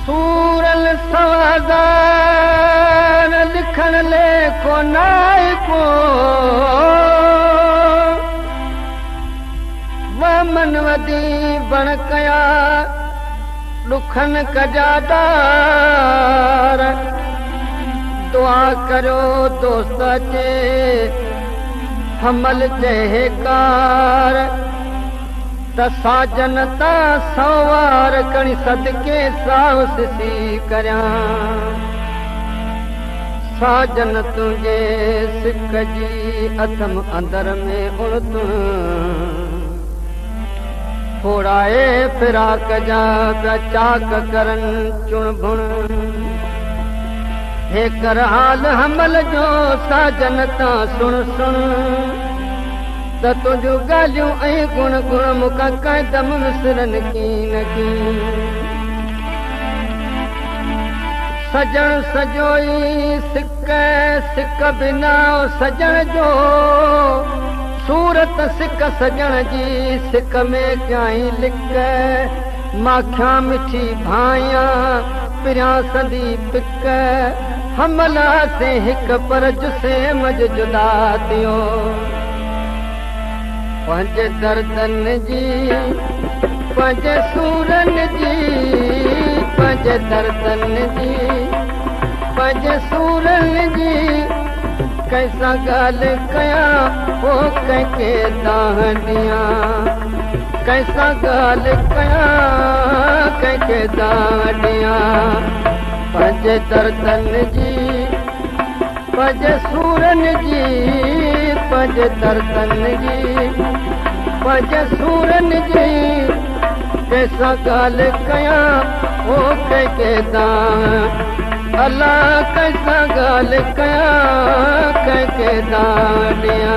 सूरल सवादान लिखण ले को नाय को मन वदी बण कया दुखन कजादार दुआ करो दोस्त चे हमल चहे कार त साजन ता सवार कणी सदके सावस सी करया साजन तुझे सिक जी अथम अंदर में उड़त थोड़ाए फिराक जा चाक करन चुण भुण हे कर हाल हमल जो साजन ता सुन सुन त तुझो गालियूं ऐं गुण गुण मुका कैदम विसरन की न की सजण सजोई सिक सिक बिना सजण जो सूरत सिक सजण जी सिक में कई लिक माखियां मिठी भाया पिरियां संदी पिक हमला से हिक पर जुसे मज जुदा थियो पंज दर्दन जी पंज सूरन जी पंज दर्दन जी पंज सूरन जी कैसा गाल कया वो कैके दाहनिया कैसा गाल कया कैके दाहनिया पंज दर्दन जी पंज सूरन जी पंज दर्दन जी पंज सूरन जी कैसा गाल कया वो कैके दाह अल्लाह कैसा गाल कया कैके दानिया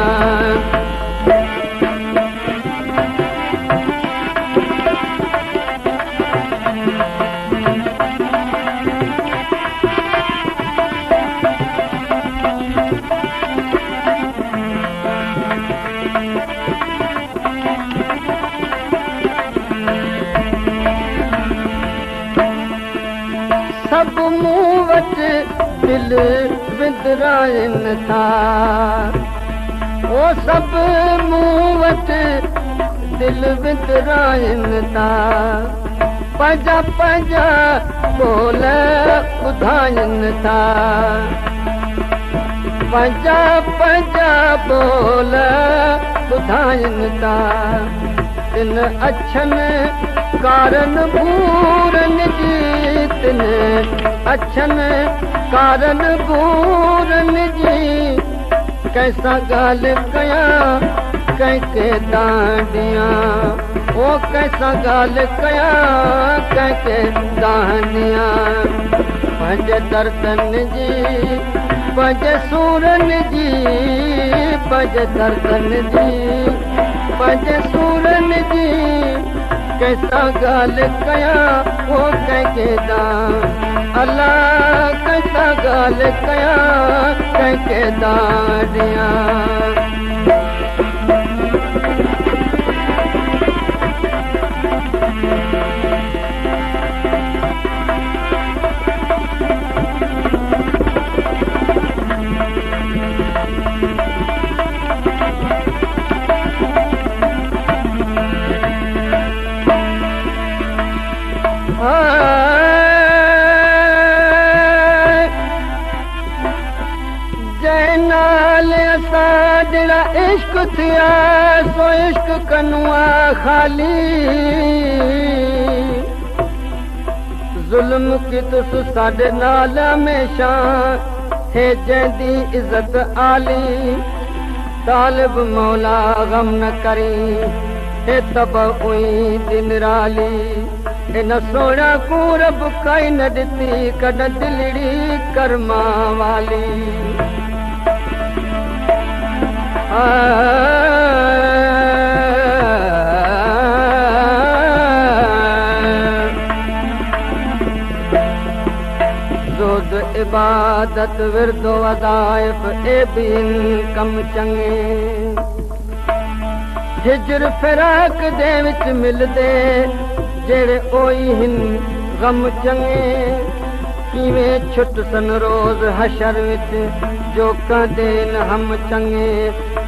सब मुंह वट दिल विदराइन था ओ सब मुंह वट दिल विदराइन था पंजा पंजा बोल ॿुधाइन था पंजा पंजा बोल ॿुधाइन था तिन अछनि कारन भूरन जी तिन अछनि कारन भूरन जी कैसा गाल कया कैके दांडिया ओ कैसा गाल कया कैके दांडिया पंज दर्दन जी पंज सूरन जी पंज दर्दन जी पंज सूरन जी कैसा गाल कया वो कैके दां अल्लाह कैसा गाल कया कैके दांडिया जैनाल असां जड़ा इश्क थिया सो इश्क कनुआ खाली जुल्म की तुस साडे नाल हमेशा है जैदी इज्जत आली तालिब मौला गम न करी है तब उई दिन राली इन सोना को रब काई न ॾिठी कॾ दिलड़ी कर्मा वाली ज़ोद इबादत विरदो वज़ाइफ ए बिन कम चङे हिजर फिराक दे विच मिलदे जेड़े ओई हिन गम चङे किवें छुट सन रोज़ हशर विच जो कदे न हम चङे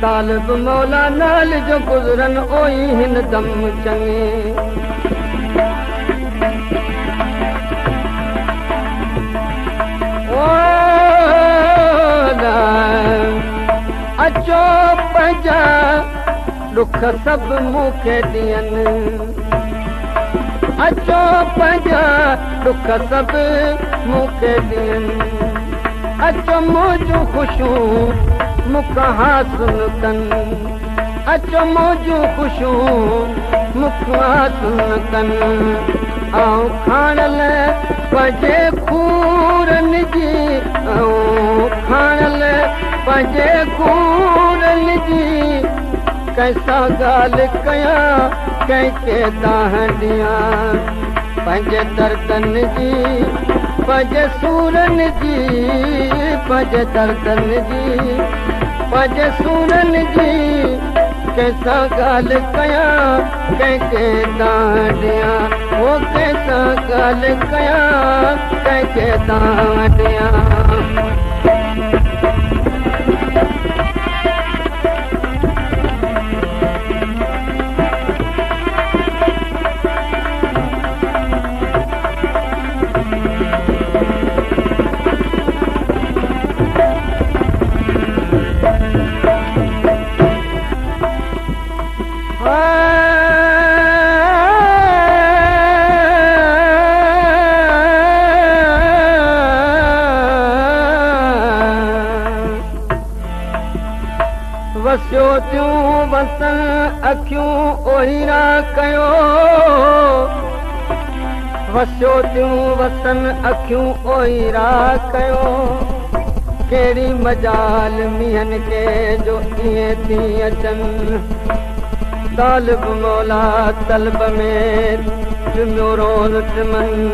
तालिब मौला नाल जो गुज़रन ओई हिन दम चङे अचो पंहिंजा ॾुख सभु मूंखे ॾियनि अचो पंहिंजा ॾुख सभु मूंखे ॾियनि अचो मौजूं ख़ुशियूं मूंखां हासिल कनि अचो मौजूं ख़ुशियूं मूंखां हासिल कनि ऐं खाण लाइ पंहिंजे खूरनि जी ऐं खाण लाइ पंहिंजे खूरनि जी कंहिंसां ॻाल्हि कयां कंहिंखे दाह ॾियां पंहिंजे दर्दनि जी पंहिंजे सूरनि जी पंहिंजे दर्दनि जी पंहिंजे सूरनि जी कंहिंसां ॻाल्हि कयां कंहिंखे दाह ॾियां उहो कंहिंसां ॻाल्हि कयां कंहिंखे दाह ॾियां वसियो थियूं वसन अखियूं ओहीरा कयो वसियो थियूं वसन अखियूं ओहीरा कयो कहिड़ी मजाल मींहनि खे जो ईअं थी अचनि तालिब मौला तलब में चुमियो रोज़ चमनि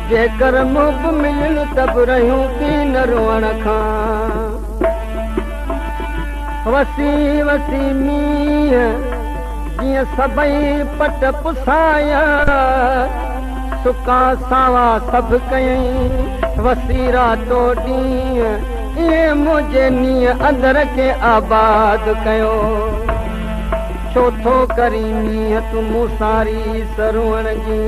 जेकर मुब मिलनि त बि रहियूं की न रोअण खां वसी वसी मींहं जीअं सभई पट पुसाया सुका सावा सभु कयईं वसी रातो ॾींहं ईअं मुंहिंजे नीअं अंदर खे आबाद कयो छो थो करी मींहं तूं मूं सारी सरोअण जी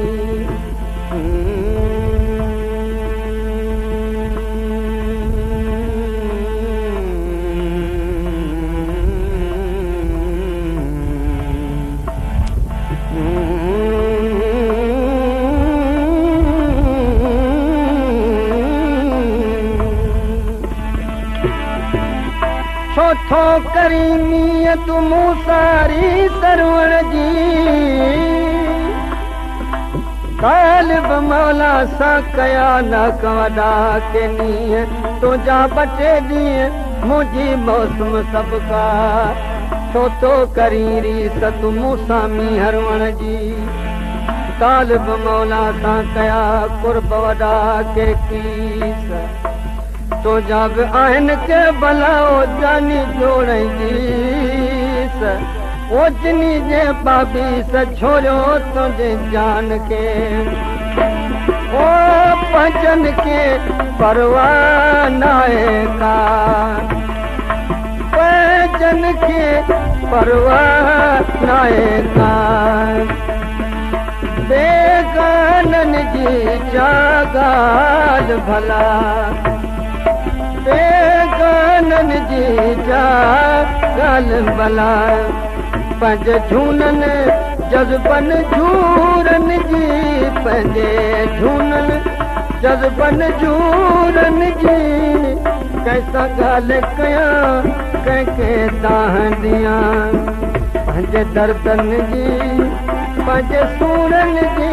छो थो करी मींहं तूं मूं सारी सरोअण जी तालिब मौला सां कया न वॾा के नीअं तुंहिंजा ॿ टे ॾींहं मुंहिंजी मौसम सभु का छो थो करी रीस तूं मूं सां मींहं रोअण जी तालिब मौला सां कया कुर्ब वॾा के कीस तुंहिंजा बि आहिनि के भला जानी जोड़ीस ओजनी जे बाबीस छोड़ियो तुंहिंजे जान खे ओ पंजनि खे परवाह नाहे का पंजनि खे परवाह नाहे का बेगाननि जी छा ॻाल्हि भला बेगाननि जी छा ॻाल्हि भला पंहिंजे झूननि जज़्बनि झूरनि जी पंहिंजे झूननि जज़्बनि झूरनि जी कंहिंसां ॻाल्हि कयां कंहिंखे दाह ॾियां पंहिंजे दर्दनि जी पंहिंजे सूरनि जी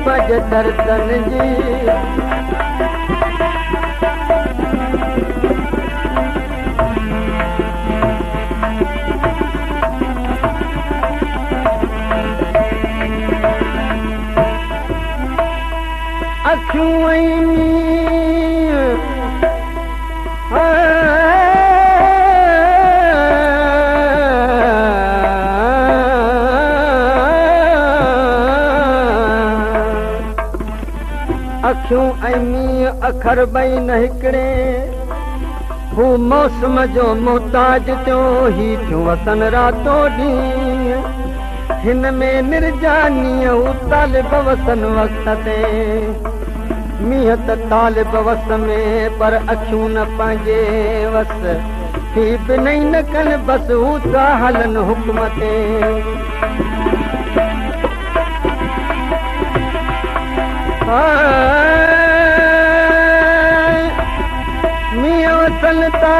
पंहिंजे दर्दनि जी अखियूं ऐं मींहुं अखियूं ऐं मींहुं अखर ॿई न हिकिड़े हू मौसम जो मुहताज थियो ही थियूं वसन रातो ॾींहुं हिन में निर्जानीअ हू तालिब वसन वक़्त ते मींहं त तालिब वस में पर अखियूं न पंहिंजे वस ही बि न कनि बसि हू था हलनि हुकुम ते मींहं वसन था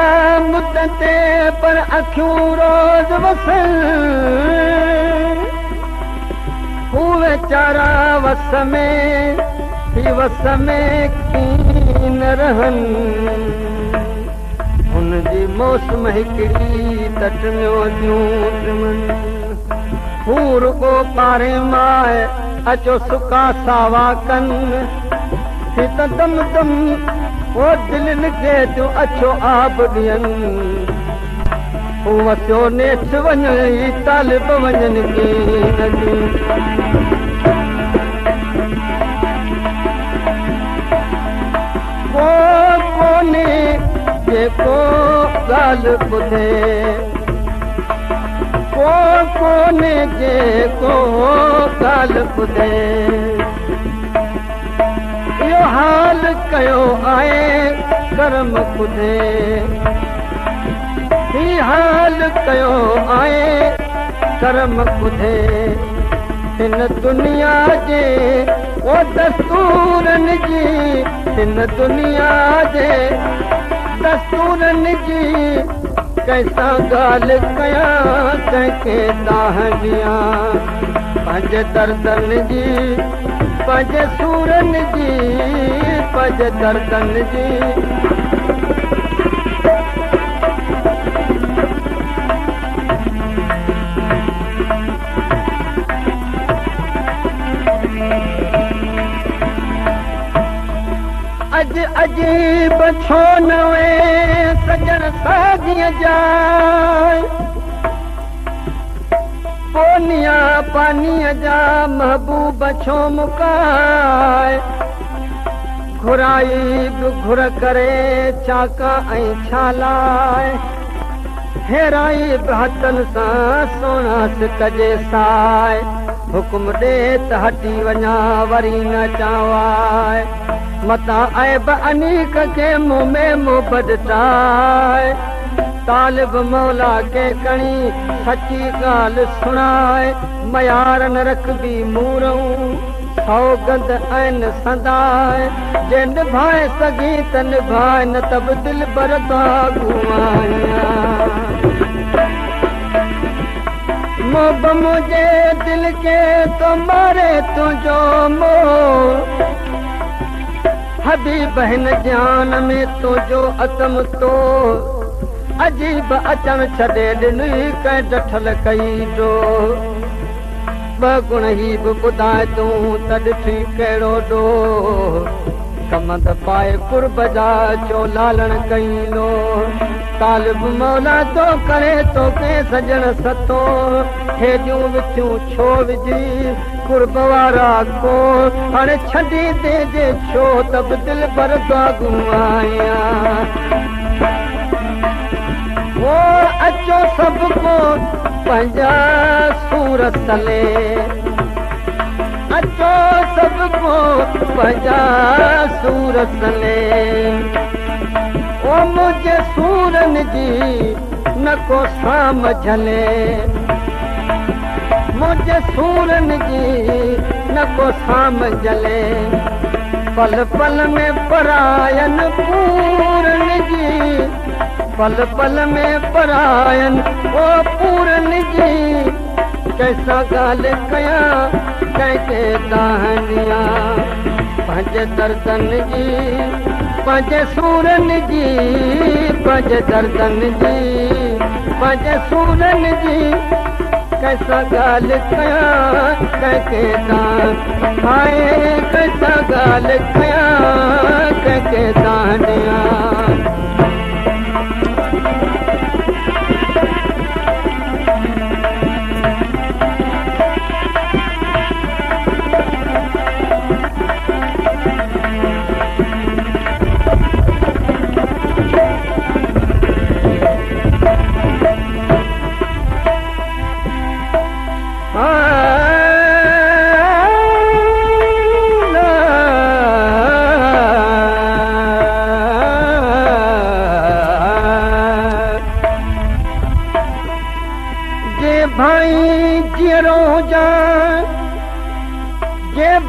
मुद ते पर अखियूं रोज़ वसन हू वीचारा वस में ही वस में कीन रहनि हुनजी मौसम हिकिड़ी तटमियो थियूं हू रुगो पारे माए अचो सुका सावा कनि ही त दम दम ओ दिलनि खे तूं अछो आब ॾियनि हू वसियो नेठि वञनि ही तालिब वञनि कीन कोन्हे जेको ॻाल्हि ॿुधे कोन्हे जेको ॻाल्हि ॿुधे इहो हाल कयो आहे कर्म ॿुधे ही हाल कयो आहे कर्म ॿुधे हिन दुनिया जे ओ दस्तूरनि जी हिन दुनिया जे दस्तूरनि जी कंहिंसां ॻाल्हि कयां कंहिंखे दाह ॾियां पंहिंजे दर्दनि जी पंहिंजे सूरनि जी पंहिंजे दर्दनि जी अजीब छो न वे सजण साधीअ जाए पोनिया पानीअ जा महबूब छो मुकाए घुराई बि घुर करे चाका ऐं छालाए हेराई बि हथनि सां सोनास कजे साए हुकुम ॾे त हटी वञा वरी न चावाए मता ऐब अनीक के मुंह में मुंह टाए तालिब मौला के कणी सची ॻाल्हि सुणाए मयारन रखबी मूरऊं सौगंद ऐन संदाए जे निभाए सघी त निभाए न त बि दिल बरदा घुमाया मोब मुंहिंजे दिल के तो मारे तुंहिंजो मोह हबीब हिन जान में तुंहिंजो अतम तो अजीब अचण छॾे ॾिनई कंहिं डठल कई जो ॿ गुण ही बि ॿुधाए तूं त ॾिठी कहिड़ो डो कमंद पाए कुर्ब जा चो लालण कई लो तालिब मौला तो करे तो के सजण सतो हेॾियूं विथियूं छो विझी कुर्ब वारा को हाणे छॾी दे जे छो त बि दिल भरदा घुमाया वो अचो सभु को पंहिंजा सूर तले अचो सभु को पंहिंजा सूर तले ओ मुंहिंजे सूरनि जी न को साम झले मुंहिंजे सूरनि जी न को साम झले पल पल में परायन पूरनि जी पल पल में परायन ओ पूरनि जी कैसा ॻाल्हि कयां कंहिंखे दाहनिया पंहिंजे दर्दनि जी पंहिंजे सूरनि जी पंहिंजे दर्दनि जी पंहिंजे सूरनि जी कैसा गाल कया कंहिंखे दान हाय कैसा गाल कया कंहिंखे दान ॾियां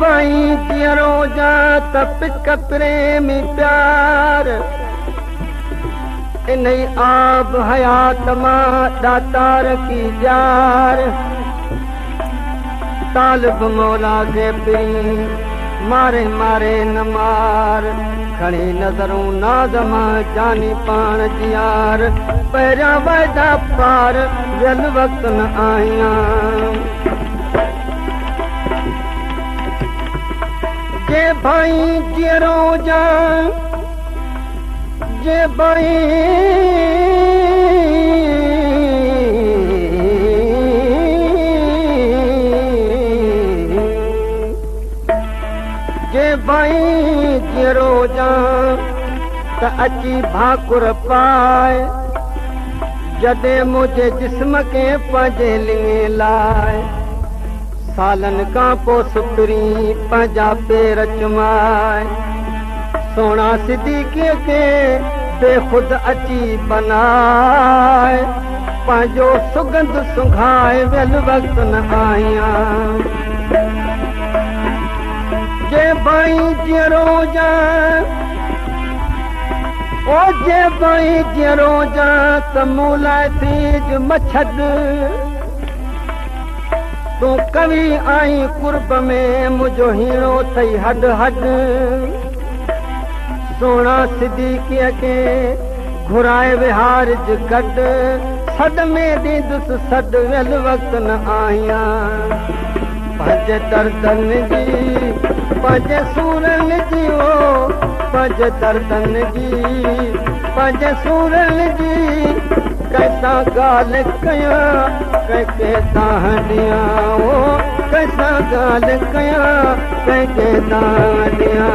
भाई जीरो जा तपिक प्रेमी प्यार इन आब हयात मां दातार की जार तालिब मौला के पी मारे मारे न मार खणी नज़रूं नाज़ मां जानी पाण जियार पहिरियां वाइदा पार वियल वक़्त न आहियां जे भाई जीरो जा जे भाई जे भाई जीरो जा त अची भाकुर पाए जॾहिं मुंहिंजे जिस्म खे पंहिंजे लिंगे लाइ सालन का पोसुपरी पंहिंजा पेर चुमाए सोना सिद्दीक़ीअ खे बेख़ुद अची बनाए पंहिंजो सुगंध सुंघाए वियल वक़्त न आहियां जे भाई जीरो जा ओ जे भाई जीरो जा त मूं लाइ तीज मछद तूं कवि आई कुर्ब में मुंहिंजो हीरो थई हड हड सोना सिद्दीक़ीअ खे घुराए विहार गॾु सॾ में ॾींदुसि सॾ वियल वक़्त न आहियां पंहिंजे दर्दनि जी पंहिंजे सूरनि जी ओ पंहिंजे दर्दनि जी पंहिंजे सूरनि जी कैसा गाल कया कंहिंखे दाह ॾियां ओ कैसा गाल कया कंहिंखे दाह ॾियां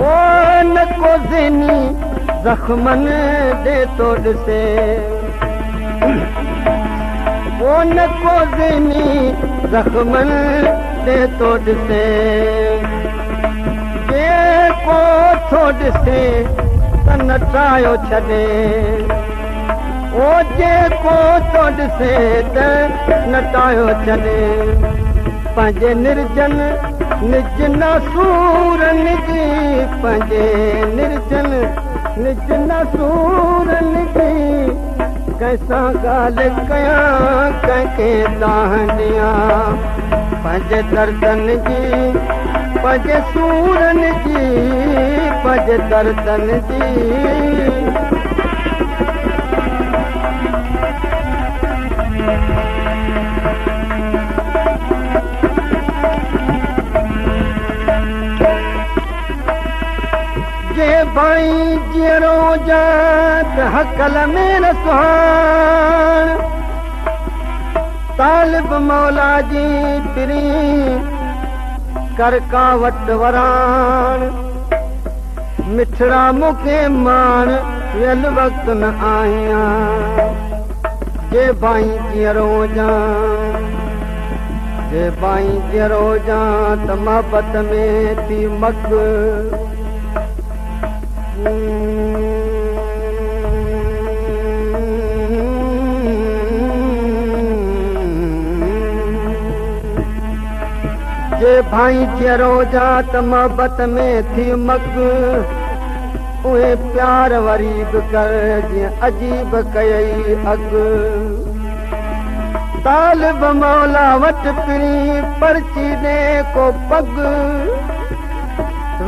ओ न को ज़हनी ज़ख़्मनि ॾे थो ॾिसे ओ न को ज़हनी ज़ख़्मनि ॾे थो ॾिसे जेको थो ॾिसे त नटायो छॾे ओ जेको थो ॾिसे त नटायो छॾे पंहिंजे निर्जन निज नसूरनि जी पंहिंजे निर्जन निज नसूरनि जी कैसा ॻाल्हि कयां कंहिंखे दाह ॾियां पंहिंजे दर्दनि जी पंहिंजे सूरनि जी पंहिंजे दर्दनि जी जे भाई जीरो जा त हकल में न सुहाण तालिब मौला जी पिरी करकावट वराण मिठड़ा मूंखे मान वियल वक़्त न आहियां जे भाई जीरो जा जे भाई जीरो जा त मोहबत में थी मग जे भाई जीरो जा त मोहबत में थी मग उहे प्यार वरी बि कर जीअं अजीब कयई अॻु तालिब मौला वटि पिरी पर्ची ॾे को पग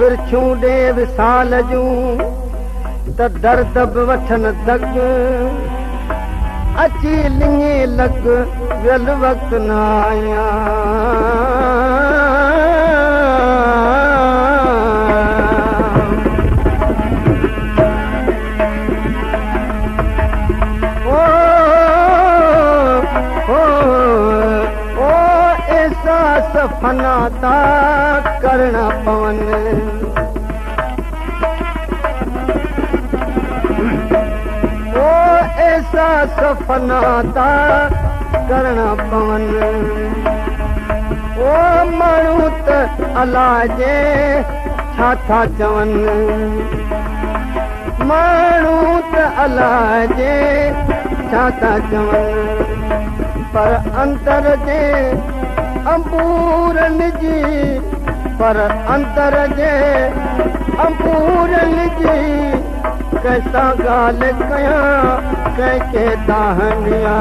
विरछूं ॾे विसाल जूं त दर्द बि वठनि दग अची लिंगी लग वियल वक्त न आया फना ता करना पवन ओ ऐसा सफना ता करना पवन ओ माण्हू त अलाह जे छा था चवन माण्हू त अलाह जे छा था चवन पर अंतर जे अंबूरन जी पर अंतर जे अंबूरन जी कैसा गाल कया कैके दाहनिया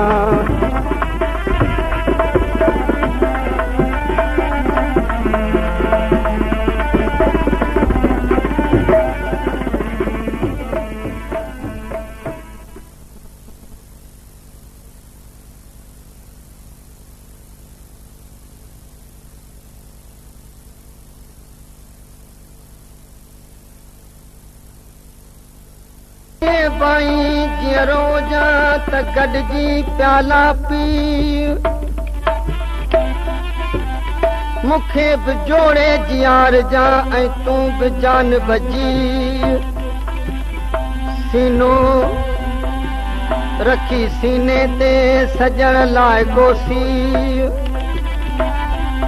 बाई जीअं रोजा त गॾिजी प्याला पी मूंखे बि जोड़े जियार जा ऐं तूं बि जान बजी सीनो रखी सीने ते सजण लाइ कोसी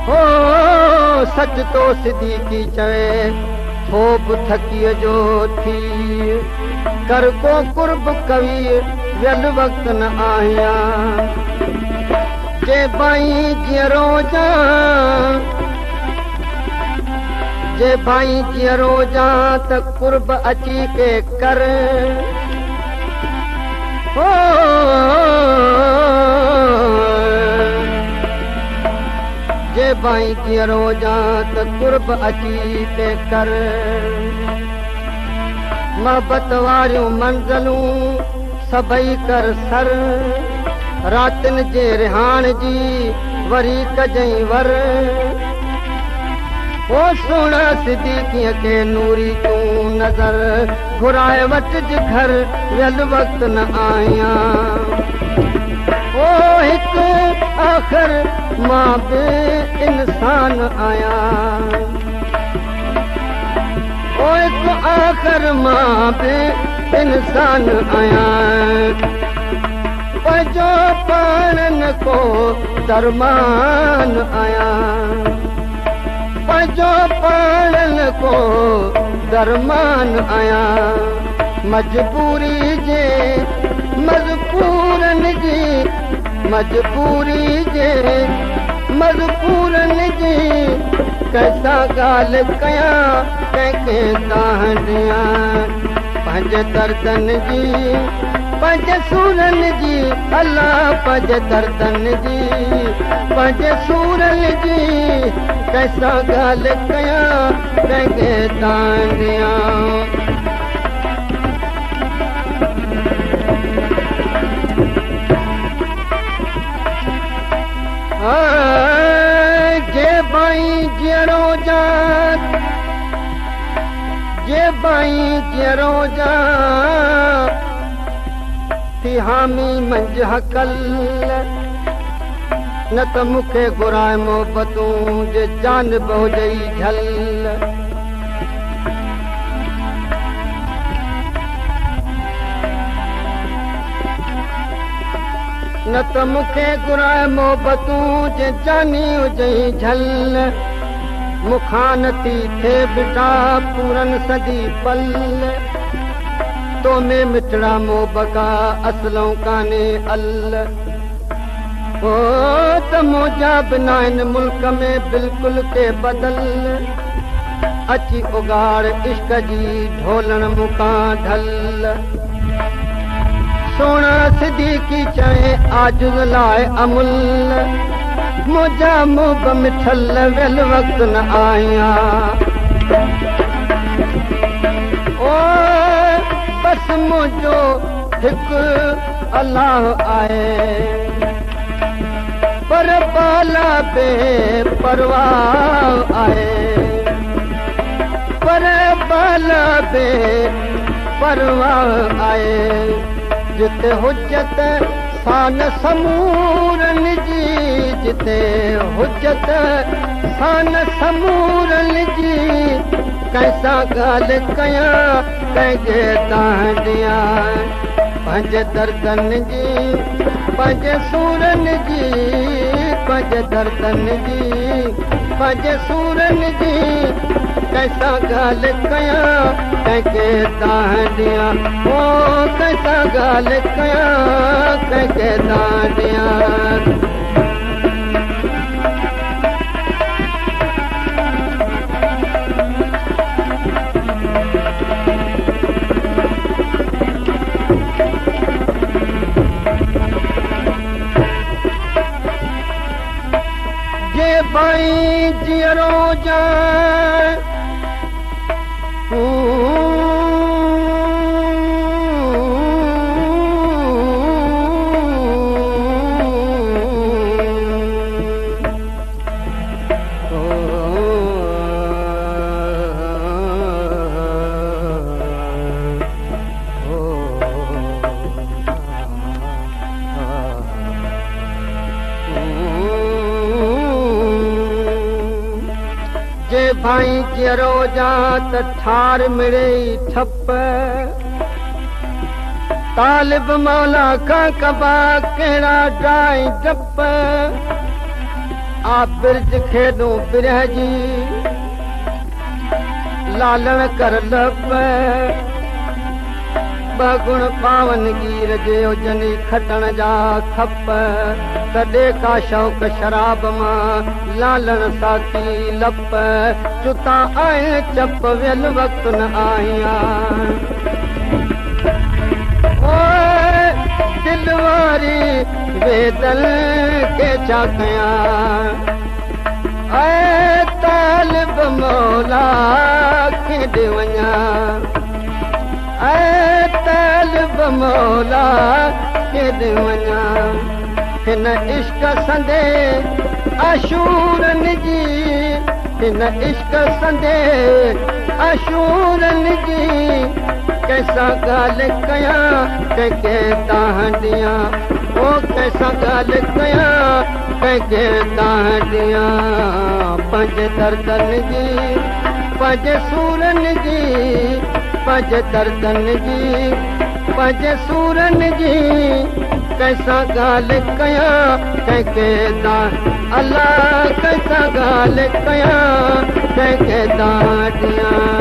हो सच तो सिद्दीकी चवे थो बि थकीअ जो थी कर को कुर्ब कवि वियल वक्त न आया जे भाई जीअं रोजा जे भाई जीअं रोजा त कुर्ब अची के कर हो जे भाई जीअं रोजा त कुर्ब अची के कर मोहबत वारियूं मंज़िलूं सभई कर सर रातिनि जे रिहाण जी वरी कजई वर ओ सोना सिद्दीकीअ खे नूरी तूं नज़र घुराए वठिज घर वियल वक्त न आया ओ हिकु आख़िर मां बि इंसान आहियां हिकु आख़िर मां बि इंसान आहियां पंहिंजो पाणनि को दरमान आहियां पंहिंजो पाणनि को दरमान आहियां मजबूरी जे मजबूरनि जी मजबूरी जे मजबूरनि जी कैसा ॻाल्हि कयां कंहिंखे तव्हां ॾियां पंहिंजे दर्दनि जी पंहिंजे सूरनि जी अलाह पंहिंजे दर्दनि जी पंहिंजे सूरनि जी कैसा ॻाल्हि कयां कंहिंखे तव्हां ॾियां जे भाई जीअं रोजा जे भाई जीअं रोजा थी हामी मंझ हकल न त मूंखे घुराए मोहबतूं जे जान बहुजई झल न त मूंखे घुराए मोहबतूं जे जानी हुजई झल मूंखां नथी थे बिटा पूरन सदी पल तो में मिठड़ा मोहबका असलों काने अल ओ त मोजा बिना इन मुल्क में बिल्कुल के बदल अची उगाड़ इश्क जी ढोलण मुखां ढल सोना सिद्दीकी चवे आजुज़ लाए अमुल मोजा मुब मिठल वेल वक्त न आया ओ बस मुझो हिक अल्लाह आहे पर बाला बे परवाह आहे पर बाला बे परवाह आहे जिते हुजत सान समूरनि जी जिते हुजत सान समूरनि जी कैसा ॻाल्हि कयां कंहिंखे तव्हां ॾियां पंहिंजे दर्दनि जी पंहिंजे सूरनि जी पंहिंजे दर्दनि जी पंहिंजे सूरनि जी कैसा ॻाल्हि कयां कंहिंखे तव्हां ॾियां ओ कैसा ॻाल्हि कयां कंहिंखे तव्हां ॾियां भाई जीअरो जाए भाई जीअरो जा त ठार मिड़े ठप तालिब मौला खां कबा कहिड़ा ड्राई डप आ बिरज खेॾूं बिरह जी लालण कर लप गुण पावन गीर जे हुजनि खटण जा खप तॾे का शौक़ शराब मां लालण साथी लप चुता आए चप वियल वक्त न आया दिल वारी बेदल के छा कयां ऐ तालिब मौला खेॾे वञा ऐ तालिब मौला केॾे वञा हिन इश्क संदे अशूरनि जी हिन इश्क संदे अशूरनि जी कैसा ॻाल्हि कयां कंहिंखे तव्हां ॾियां ओ कैसा ॻाल्हि कयां कंहिंखे तव्हां ॾियां पंहिंजे दर्दनि जी पंहिंजे सूरनि जी पंहिंजे दर्दनि जी पंहिंजे सूरनि जी कैसा ॻाल्हि कयां कंहिंखे तव्हां अलाह कैसा ॻाल्हि कयां कंहिंखे तव्हां ॾियां